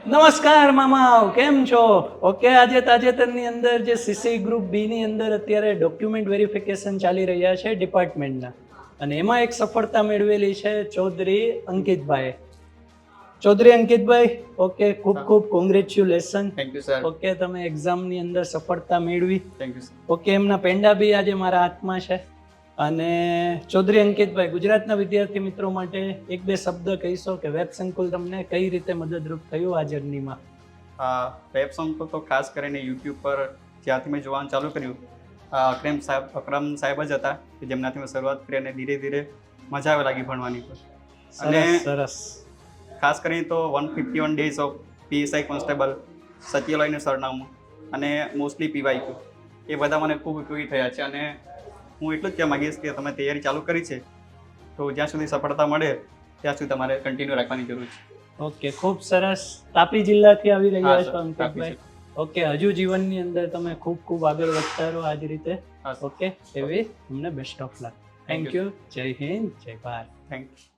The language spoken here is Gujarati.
નમસ્કાર મામા, કેમ છો? ઓકે, આજે તાજેતરની અંદર જે સીસી ગ્રુપ બી ની અંદર અત્યારે ડોક્યુમેન્ટ વેરિફિકેશન ચાલી રહ્યા છે ડિપાર્ટમેન્ટના, અને એમાં એક સફળતા મેળવેલી છે ચૌધરી અંકિતભાઈ. ચૌધરી અંકિતભાઈ, ઓકે, ખૂબ ખૂબ congratulation. Thank you sir. Okay, તમે એક્ઝામની અંદર સફળતા મેળવી. Thank you sir. ઓકે, એમના પેંડા બી આજે મારા હાથમાં છે. અને ચૌધરી અંકિતભાઈ, ગુજરાતના વિદ્યાર્થી મિત્રો માટે એક બે શબ્દ કહીશો કે વેબ સંકુલ તમને કઈ રીતે મદદરૂપ થયું આ જર્નીમાં? વેબ સોંગ તો ખાસ કરીને યુટ્યુબ પર જ્યાંથી મેં જોવાનું ચાલુ કર્યું, અકરમ સાહેબ જ હતા કે જેમનાથી મેં શરૂઆત કરી અને ધીરે ધીરે મજા આવે લાગી ભણવાની પર. અને સરસ. ખાસ કરીને તો 151 ડેઝ ઓફ પીએસઆઈ કોન્સ્ટેબલ, સત્યાલયનું સરનામું અને મોસ્ટલી પીવાયક્યુ, એ બધા મને ખૂબ ઉપયોગી થયા છે. અને હું એટલું જ કહેવા માગીશ કે તમે તૈયારી ચાલુ કરી છે તો જ્યાં સુધી સફળતા મળે ત્યાં સુધી તમારે કન્ટિન્યુ રાખવાની જરૂર છે. ઓકે, ખૂબ સરસ. તાપી જિલ્લાથી આવી રહ્યા હા, છો સર. અંકિતભાઈ. ઓકે, હજુ જીવનની અંદર તમે ખૂબ ખૂબ આગળ વધતા રહો આ જ રીતે. હા, સર. ઓકે, એવી તમને best of luck. Thank you. જય હિન્દ, જય ભારત. Thank you.